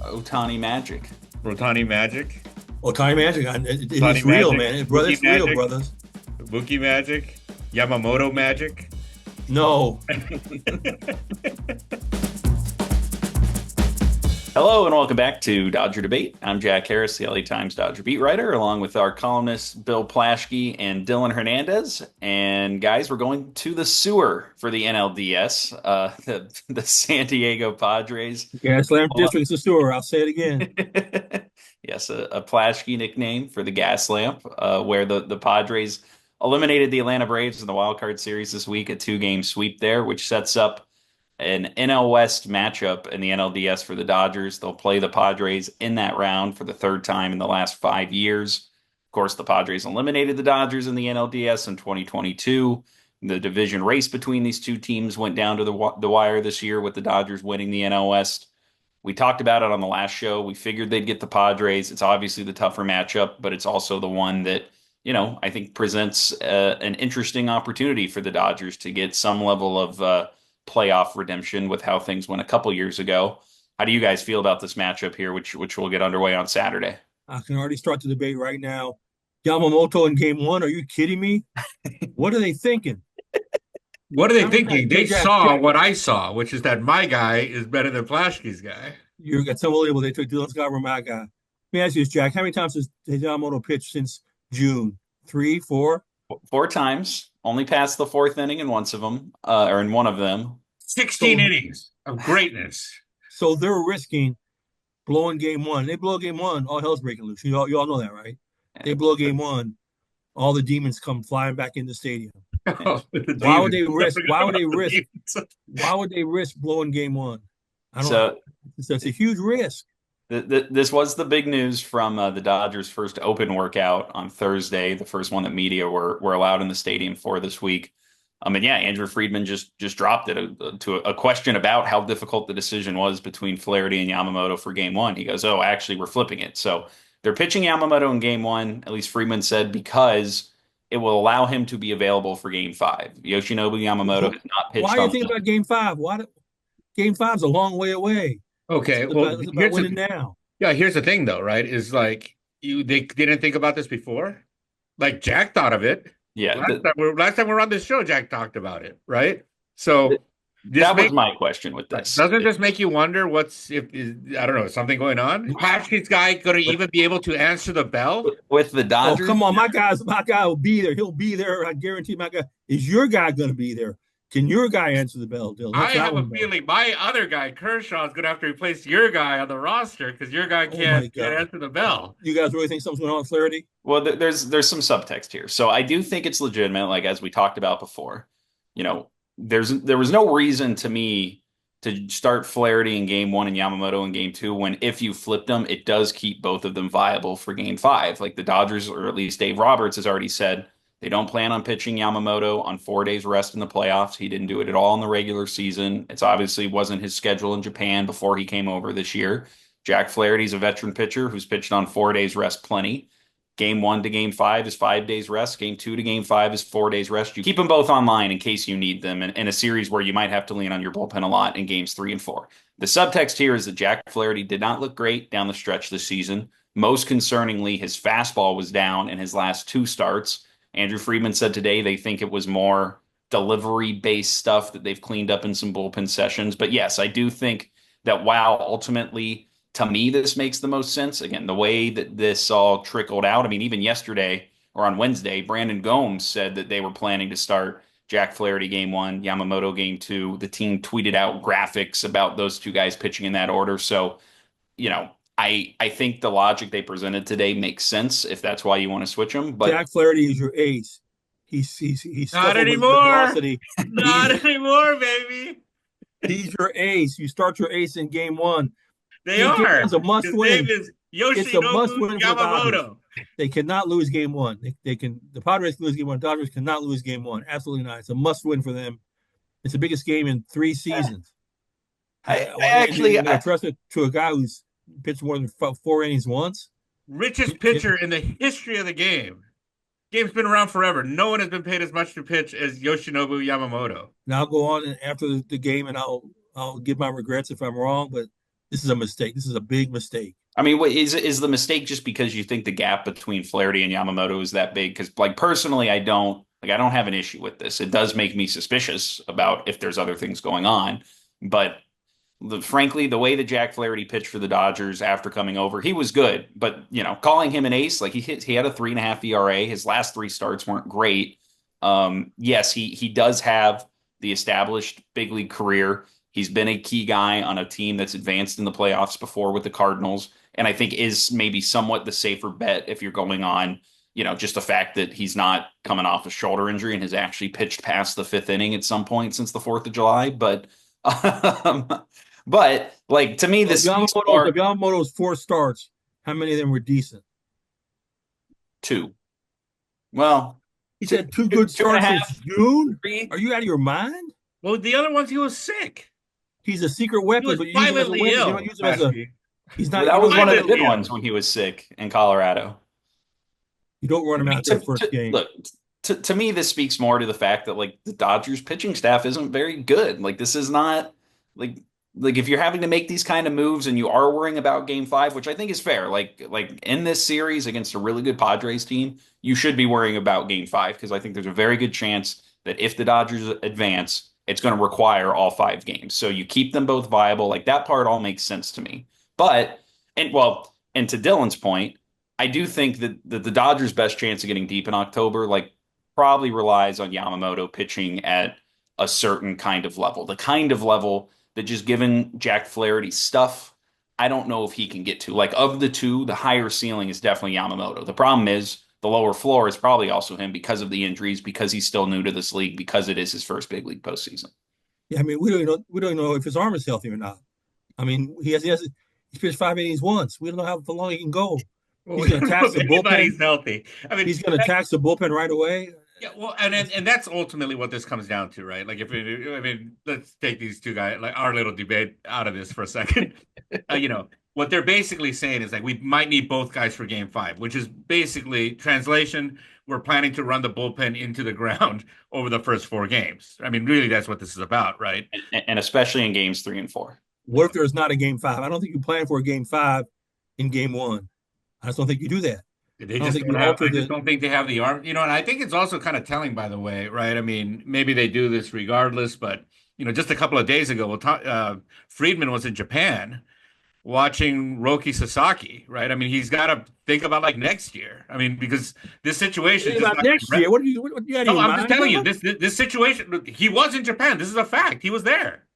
Otani Magic. Rotani Magic, Otani Magic. It Otani is real, Magic, man. Brother, Mookie it's real, Magic, brothers. Mookie Magic, Yamamoto Magic. No. Hello and welcome back to Dodger Debate. I'm Jack Harris, the LA Times Dodger beat writer, along with our columnists Bill Plaschke and Dylan Hernandez. And guys, we're going to the sewer for the NLDS, the San Diego Padres. Gaslamp District is the sewer. I'll say it again. Yes, a Plaschke nickname for the gas lamp, where the Padres eliminated the Atlanta Braves in the wild card series this week, a 2-game sweep there, which sets up an NL West matchup in the NLDS for the Dodgers. They'll play the Padres in that round for the third time in the last 5 years. Of course, the Padres eliminated the Dodgers in the NLDS in 2022. The division race between these two teams went down to the wire this year with the Dodgers winning the NL West. We talked about it on the last show. We figured they'd get the Padres. It's obviously the tougher matchup, but it's also the one that, I think presents an interesting opportunity for the Dodgers to get some level of playoff redemption with how things went a couple years ago. How do you guys feel about this matchup here, which will get underway on Saturday? I can already start the debate right now. Yamamoto in game one. Are you kidding me? What are they thinking? What are they thinking? They saw Jack, what I saw, which is that my guy is better than Plaschke's guy. You got some label. They took Dylan Scott from my guy. Let me ask you this, Jack. How many times has Yamamoto pitched since June? 3, 4? 4 times. Only passed the 4th inning in one of them. 16 innings of greatness. So they're risking blowing game one. They blow game one, all hell's breaking loose. You all know that, right? They blow game one, all the demons come flying back in the stadium. Why would they risk? Why would they risk blowing game one? I don't know. It's a huge risk. This was the big news from the Dodgers' first open workout on Thursday, the first one that media were allowed in the stadium for this week. And yeah, Andrew Friedman just dropped it to a question about how difficult the decision was between Flaherty and Yamamoto for game one. He goes, "Oh, actually, we're flipping it." So they're pitching Yamamoto in game one, at least Friedman said, because it will allow him to be available for game 5. Yoshinobu Yamamoto has not pitched. Why are you thinking about game 5? Game 5's a long way away. Okay, it's well, about winning now. Yeah, here's the thing, though, right? Is like they didn't think about this before. Like Jack thought of it. Yeah, last time we were on this show, Jack talked about it, right? So that was my question with this. Doesn't this make you wonder if I don't know, something going on? Plaschke's guy going to even be able to answer the bell with the Dodgers? Oh, come on, my guy will be there. He'll be there. I guarantee my guy. Is your guy going to be there? Can your guy answer the bell, Dylan? I have a feeling my other guy, Kershaw, is going to have to replace your guy on the roster because your guy can't answer the bell. You guys really think something's going on with Flaherty? Well, there's some subtext here. So I do think it's legitimate, like as we talked about before. There was no reason to me to start Flaherty in game 1 and Yamamoto in game 2 when if you flip them, it does keep both of them viable for game 5. Like the Dodgers, or at least Dave Roberts has already said, they don't plan on pitching Yamamoto on 4 days rest in the playoffs. He didn't do it at all in the regular season. It's obviously wasn't his schedule in Japan before he came over this year. Jack Flaherty's a veteran pitcher who's pitched on 4 days rest plenty. Game 1 to game 5 is 5 days rest. Game 2 to game 5 is 4 days rest. You keep them both online in case you need them in a series where you might have to lean on your bullpen a lot in games 3 and 4. The subtext here is that Jack Flaherty did not look great down the stretch this season. Most concerningly, his fastball was down in his last 2 starts. Andrew Friedman said today they think it was more delivery-based stuff that they've cleaned up in some bullpen sessions. But yes, I do think that while ultimately, to me, this makes the most sense. Again, the way that this all trickled out, I mean, even yesterday or on Wednesday, Brandon Gomes said that they were planning to start Jack Flaherty game 1, Yamamoto game 2. The team tweeted out graphics about those two guys pitching in that order. So, I think the logic they presented today makes sense if that's why you want to switch them. But Jack Flaherty is your ace. He's not anymore. Not anymore, baby. He's your ace. You start your ace in game 1. They are. It's a must win. It's a must win for Yamamoto. They cannot lose game 1. The Padres can lose game 1. Dodgers cannot lose game 1. Absolutely not. It's a must win for them. It's the biggest game in 3 seasons. I trust it to a guy who's pitched more than 4 innings once. Richest pitcher in the history of the game. Game's been around forever. No one has been paid as much to pitch as Yoshinobu Yamamoto. Now I'll go on after the game and I'll give my regrets if I'm wrong, but This is a mistake. This is a big mistake. I mean, is the mistake just because you think the gap between Flaherty and Yamamoto is that big? Because, like, personally, I don't have an issue with this. It does make me suspicious about if there's other things going on, but frankly, the way that Jack Flaherty pitched for the Dodgers after coming over, he was good. But calling him an ace, like he had a 3.5 ERA. His last three starts weren't great. Yes, he does have the established big league career. He's been a key guy on a team that's advanced in the playoffs before with the Cardinals, and I think is maybe somewhat the safer bet if you're going on, just the fact that he's not coming off a shoulder injury and has actually pitched past the fifth inning at some point since the 4th of July. Um, but like to me, this Yamamoto's 4 starts. How many of them were decent? 2. Well, he said 2 good starts since June. 3. Are you out of your mind? Well, the other ones he was sick. He's a secret weapon, but you use him as a weapon. You don't use him as a. He's not. That was one of the good ones when he was sick in Colorado. You don't run him out there first game. Look, to me, this speaks more to the fact that like the Dodgers pitching staff isn't very good. Like this is not like if you're having to make these kind of moves and you are worrying about Game 5, which I think is fair. Like in this series against a really good Padres team, you should be worrying about Game 5 because I think there's a very good chance that if the Dodgers advance, it's going to require all 5 games. So you keep them both viable. Like that part all makes sense to me. But and to Dylan's point, I do think that the Dodgers' best chance of getting deep in October, like, probably relies on Yamamoto pitching at a certain kind of level. The kind of level that just given Jack Flaherty stuff, I don't know if he can get to. Like, of the two, the higher ceiling is definitely Yamamoto. The problem is the lower floor is probably also him because of the injuries, because he's still new to this league, because it is his first big league postseason. Yeah, I mean, we don't even know if his arm is healthy or not. I mean, he's pitched 5 innings once. We don't know how long he can go. Well, he's going to tax the bullpen. He's healthy. I mean, he's going to tax the bullpen right away. Yeah, well, and that's ultimately what this comes down to, right? Like, let's take these two guys, like our little debate, out of this for a second. What they're basically saying is like we might need both guys for Game 5, which is basically translation. We're planning to run the bullpen into the ground over the first 4 games. I mean, really, that's what this is about, right? And especially in Games 3 and 4. What if there's not a Game 5? I don't think you plan for a Game 5 in Game 1. I just don't think you do that. I just don't think they have the arm, and I think it's also kind of telling, by the way, right? I mean, maybe they do this regardless, but, just a couple of days ago, Friedman was in Japan watching Roki Sasaki, right? I mean, he's got to think about like next year. I mean, because this situation is about next year. What do you No, I'm just telling you, this situation, he was in Japan. This is a fact. He was there,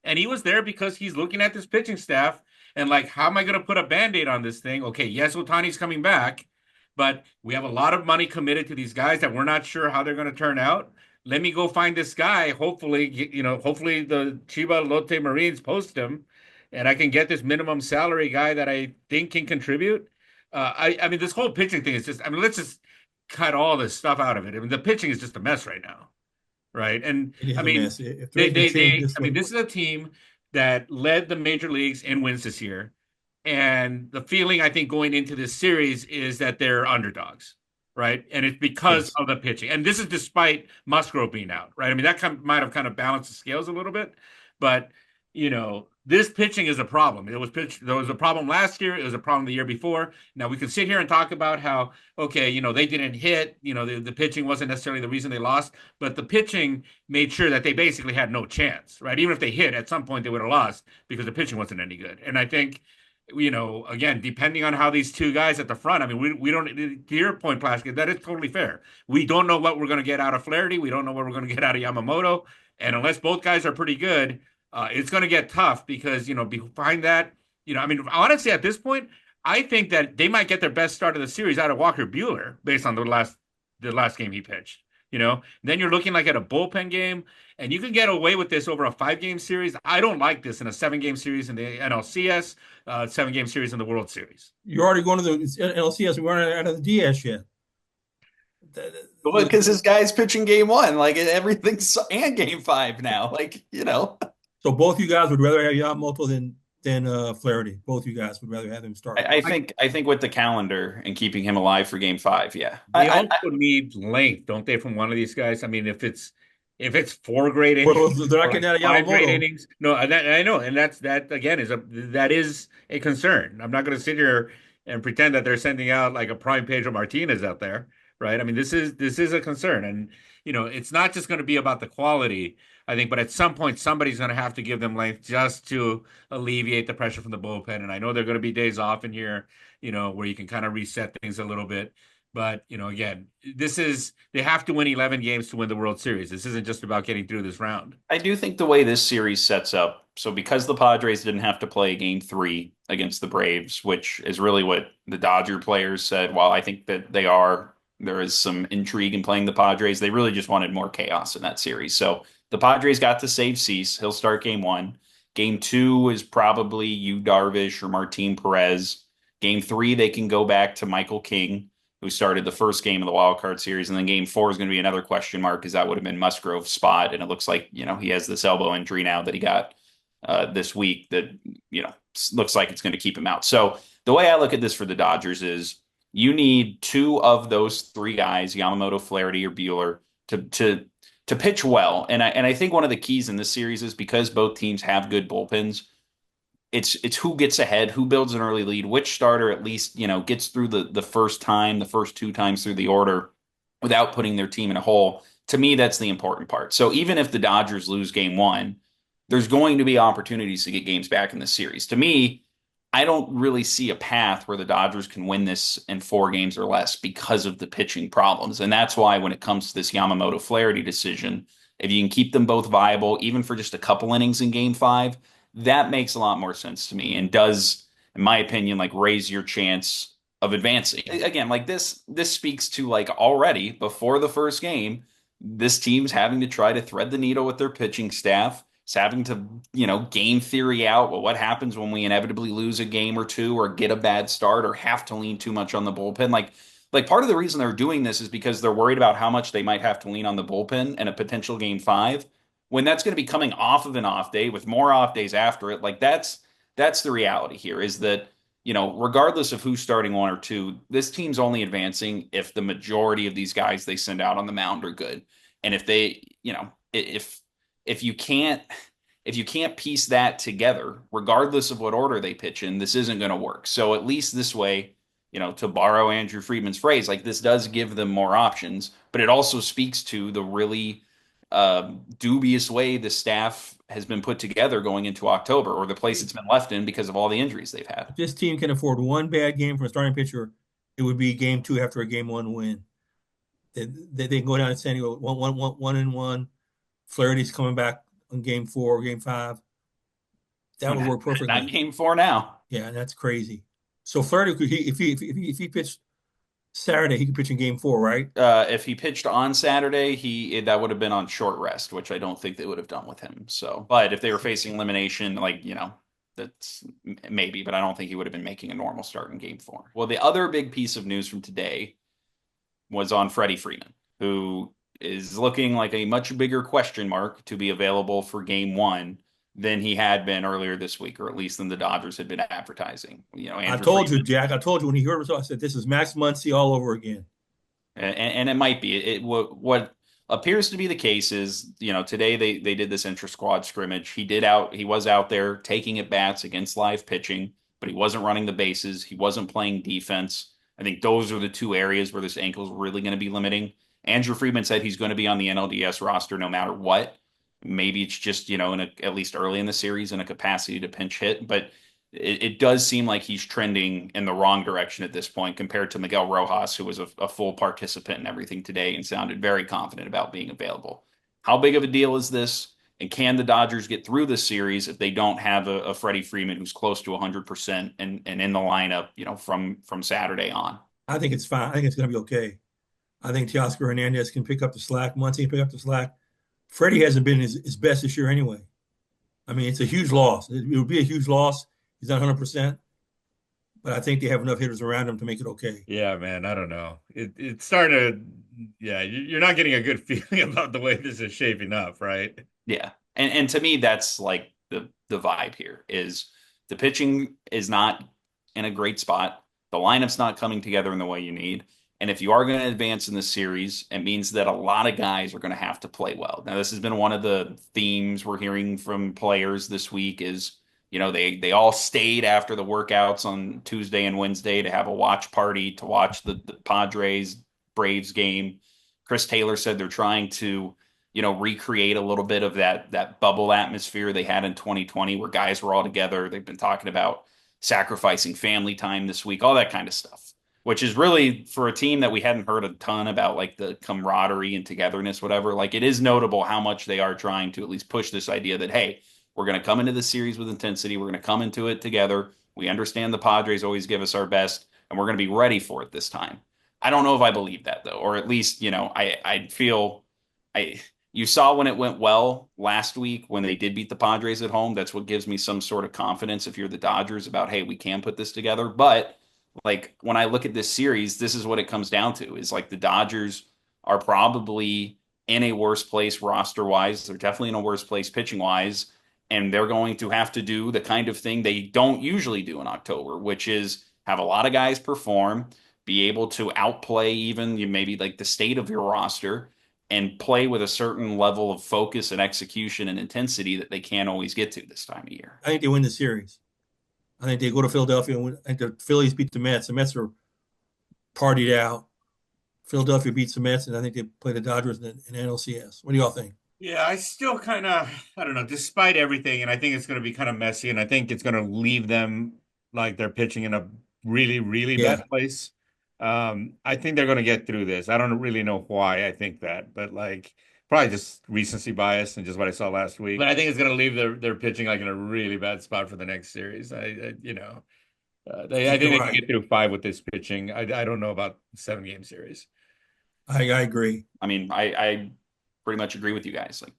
and he was there because he's looking at this pitching staff and like, how am I going to put a Band-Aid on this thing? Okay, yes, Ohtani's coming back, but we have a lot of money committed to these guys that we're not sure how they're going to turn out. Let me go find this guy. Hopefully the Chiba Lotte Marines post him, and I can get this minimum salary guy that I think can contribute. I mean, this whole pitching thing is just, I mean, let's just cut all this stuff out of it. I mean, the pitching is just a mess right now, right? And I mean, this is a team that led the major leagues in wins this year. And the feeling, I think, going into this series is that they're underdogs, right? And it's because of the pitching. And this is despite Musgrove being out, right? I mean, that might have kind of balanced the scales a little bit. But, this pitching is a problem. There was a problem last year. It was a problem the year before. Now, we can sit here and talk about how, okay, they didn't hit. The pitching wasn't necessarily the reason they lost. But the pitching made sure that they basically had no chance, right? Even if they hit, at some point they would have lost because the pitching wasn't any good. And I think, again, depending on how these two guys at the front, I mean, we don't, to your point, Plaschke, that is totally fair. We don't know what we're going to get out of Flaherty. We don't know what we're going to get out of Yamamoto. And unless both guys are pretty good, it's going to get tough because, behind that, I mean, honestly, at this point, I think that they might get their best start of the series out of Walker Buehler based on the last game he pitched. Then you're looking like at a bullpen game, and you can get away with this over a 5-game series. I don't like this in a 7-game series in the NLCS, 7-game series in the World Series. You're already going to the NLCS. We weren't out of the DS yet. Well, because this guy's pitching Game 1, like everything's, and Game 5 now, like. So both you guys would rather have Yamamoto than Flaherty. Both you guys would rather have him start. I think with the calendar and keeping him alive for Game 5, yeah. They also need length, don't they, from one of these guys? I mean, if it's if it's 4 great Well, innings they're not or getting like out of 5 great Yamamoto. innings, no, I know, and that again that is a concern. I'm not going to sit here and pretend that they're sending out like a prime Pedro Martinez out there, right? I mean, this is a concern, and it's not just going to be about the quality, I think, but at some point somebody's going to have to give them length just to alleviate the pressure from the bullpen. And I know there are going to be days off in here, where you can kind of reset things a little bit. But, again, they have to win 11 games to win the World Series. This isn't just about getting through this round. I do think the way this series sets up, so because the Padres didn't have to play game three against the Braves, which is really what the Dodger players said, while I think that there is some intrigue in playing the Padres, they really just wanted more chaos in that series. So the Padres got to save Cease. He'll start game one. Game two is probably Yu Darvish or Martin Perez. Game three, they can go back to Michael King, who started the first game of the wild card series. And then game four is going to be another question mark because that would have been Musgrove's spot. And it looks like, he has this elbow injury now that he got this week that, looks like it's going to keep him out. So the way I look at this for the Dodgers is you need two of those three guys, Yamamoto, Flaherty, or Buehler, to pitch well. And I think one of the keys in this series is because both teams have good bullpens, it's who gets ahead, who builds an early lead, which starter at least, gets through the first two times through the order without putting their team in a hole. To me, that's the important part. So even if the Dodgers lose game one, there's going to be opportunities to get games back in the series. To me, I don't really see a path where the Dodgers can win this in 4 games or less because of the pitching problems. And that's why when it comes to this Yamamoto Flaherty decision, if you can keep them both viable, even for just a couple innings in game five, that makes a lot more sense to me and does, in my opinion, like raise your chance of advancing. Again, like this speaks to like already before the first game, this team's having to try to thread the needle with their pitching staff. It's having to, game theory out. Well, what happens when we inevitably lose a game or two or get a bad start or have to lean too much on the bullpen? Like part of the reason they're doing this is because they're worried about how much they might have to lean on the bullpen in a potential game five when that's going to be coming off of an off day with more off days after it. Like that's the reality here is that, regardless of who's starting one or two, this team's only advancing if the majority of these guys they send out on the mound are good. And if they, if you can't piece that together, regardless of what order they pitch in, this isn't going to work. So at least this way, to borrow Andrew Friedman's phrase, like this does give them more options, but it also speaks to the really dubious way the staff has been put together going into October, or the place it's been left in because of all the injuries they've had. If this team can afford one bad game from a starting pitcher, it would be game two after a game one win. They can go down to San Diego 1-1. Flaherty's coming back on game four, game five. That would work perfectly. Not game four now. Yeah, that's crazy. So Flaherty, if he pitched Saturday, he could pitch in game four, right? If he pitched on Saturday, that would have been on short rest, which I don't think they would have done with him. So, but if they were facing elimination, that's maybe, but I don't think he would have been making a normal start in game four. Well, the other big piece of news from today was on Freddie Freeman, who is looking like a much bigger question mark to be available for game one than he had been earlier this week, or at least than the Dodgers had been advertising. I told you, Jack. I told you when he heard us, I said, this is Max Muncy all over again. And it might be. What appears to be the case is, today they did this intra-squad scrimmage. He was out there taking at bats against live pitching, but he wasn't running the bases. He wasn't playing defense. I think those are the two areas where this ankle is really going to be limiting. Andrew Friedman said he's going to be on the NLDS roster no matter what. Maybe it's just, at least early in the series in a capacity to pinch hit, but it does seem like he's trending in the wrong direction at this point compared to Miguel Rojas, who was a full participant in everything today and sounded very confident about being available. How big of a deal is this? And can the Dodgers get through this series if they don't have a Freddie Freeman who's close to 100% and in the lineup, from Saturday on? I think it's fine. I think it's going to be okay. I think Teoscar Hernandez can pick up the slack. Muncy can pick up the slack. Freddie hasn't been his best this year anyway. I mean, it's a huge loss. It would be a huge loss. He's not 100%, but I think they have enough hitters around him to make it okay. Yeah, man, I don't know. It's starting to, yeah, you're not getting a good feeling about the way this is shaping up, right? Yeah. And to me, that's like the vibe here is the pitching is not in a great spot. The lineup's not coming together in the way you need. And if you are going to advance in the series, it means that a lot of guys are going to have to play well. Now, this has been one of the themes we're hearing from players this week is, they all stayed after the workouts on Tuesday and Wednesday to have a watch party to watch the Padres Braves game. Chris Taylor said they're trying to, recreate a little bit of that bubble atmosphere they had in 2020 where guys were all together. They've been talking about sacrificing family time this week, all that kind of stuff, which is really for a team that we hadn't heard a ton about, like the camaraderie and togetherness, whatever. Like it is notable how much they are trying to at least push this idea that, hey, we're going to come into the series with intensity. We're going to come into it together. We understand the Padres always give us our best, and we're going to be ready for it this time. I don't know if I believe that though, or at least, I feel you saw when it went well last week when they did beat the Padres at home. That's what gives me some sort of confidence if you're the Dodgers about, hey, we can put this together. But like when I look at this series, this is what it comes down to is like the Dodgers are probably in a worse place roster wise. They're definitely in a worse place pitching wise. And they're going to have to do the kind of thing they don't usually do in October, which is have a lot of guys perform, be able to outplay even maybe like the state of your roster and play with a certain level of focus and execution and intensity that they can't always get to this time of year. I think they win the series. I think they go to Philadelphia and win. I think the Phillies beat the Mets. The Mets are partied out. Philadelphia beats the Mets, and I think they play the Dodgers in NLCS. What do y'all think? Yeah, I still kind of, I don't know, despite everything, and I think it's going to be kind of messy, and I think it's going to leave them like they're pitching in a really, really bad place. I think they're going to get through this. I don't really know why I think that, but like probably just recency bias and just what I saw last week. But I think it's going to leave their pitching like in a really bad spot for the next series. I think they can get through 5 with this pitching. I don't know about 7-game series. I agree. I mean, I pretty much agree with you guys. Like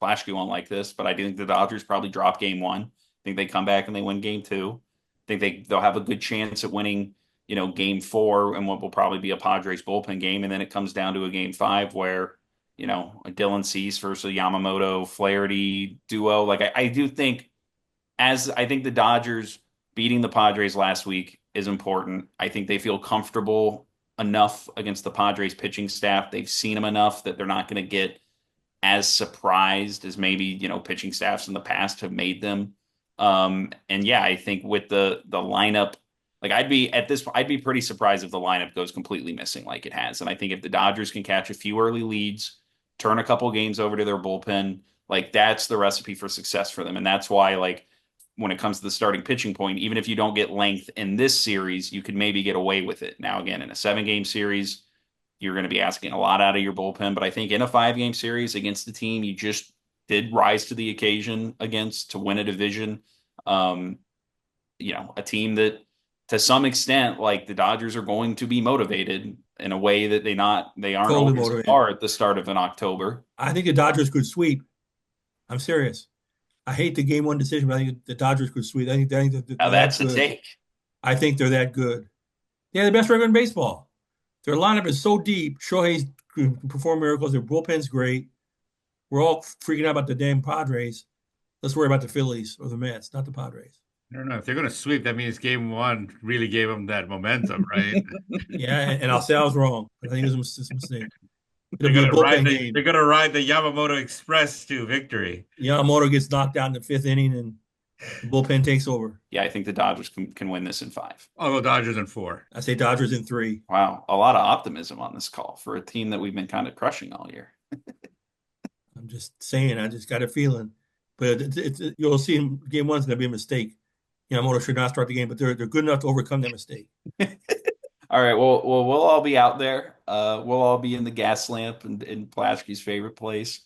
Plaschke won't like this, but I do think the Dodgers probably drop game 1. I think they come back and they win game 2. I think they'll have a good chance at winning, game 4 and what will probably be a Padres bullpen game. And then it comes down to a game 5 where, a Dylan Cease versus a Yamamoto Flaherty duo. Like I do think I think the Dodgers beating the Padres last week is important. I think they feel comfortable enough against the Padres pitching staff. They've seen them enough that they're not going to get as surprised as maybe, pitching staffs in the past have made them. And yeah, I think with the lineup, like I'd be pretty surprised if the lineup goes completely missing like it has. And I think if the Dodgers can catch a few early leads, turn a couple games over to their bullpen, like that's the recipe for success for them. And that's why, like, when it comes to the starting pitching point, even if you don't get length in this series, you could maybe get away with it. Now, again, in a 7-game series, you're going to be asking a lot out of your bullpen. But I think in a 5-game series against the team you just did rise to the occasion against to win a division, a team that to some extent, like the Dodgers are going to be motivated in a way that they aren't Totally always are at the start of an October. I think the Dodgers could sweep. I'm serious. I hate the game 1 decision, but I think the Dodgers could sweep. I think Now that's the take. I think they're that good. They're the best record in baseball. Their lineup is so deep. Shohei's can perform miracles. Their bullpen's great. We're all freaking out about the damn Padres. Let's worry about the Phillies or the Mets, not the Padres. I don't know. If they're going to sweep, that means game 1 really gave them that momentum, right? Yeah, and I'll say I was wrong. I think it was a mistake. They're going to ride the Yamamoto Express to victory. Yamamoto gets knocked out in the 5th inning, and the bullpen takes over. Yeah, I think the Dodgers can win this in 5. I'll go Dodgers in 4. I say Dodgers in 3. Wow, a lot of optimism on this call for a team that we've been kind of crushing all year. I'm just saying, I just got a feeling. But you'll see in game 1's going to be a mistake. Yamamoto should not start the game, but they're good enough to overcome that mistake. All right, well, we'll all be out there. We'll all be in the gas lamp in Plaschke's favorite place.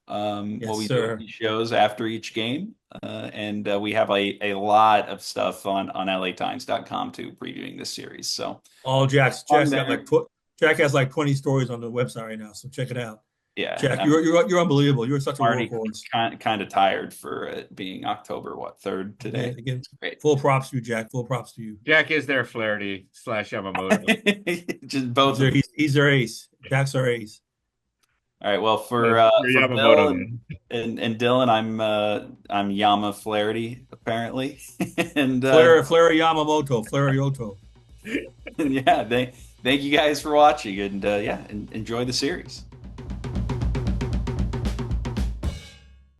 We'll be doing these shows after each game. And we have a lot of stuff on LATimes.com too, previewing this series. So Jack has like 20 stories on the website right now, so check it out. Yeah, Jack, you're unbelievable. You're such a workhorse. Kind of tired for it being October 3rd today. Again, full props to you, Jack. Full props to you. Jack is their Flaherty / Yamamoto. Just both. He's their ace. Jack's our ace. All right. Well, for Bill and Dylan, I'm Yama Flaherty apparently, and Flare Yamamoto, Flare Yoto. Yeah, thank you guys for watching, and enjoy the series.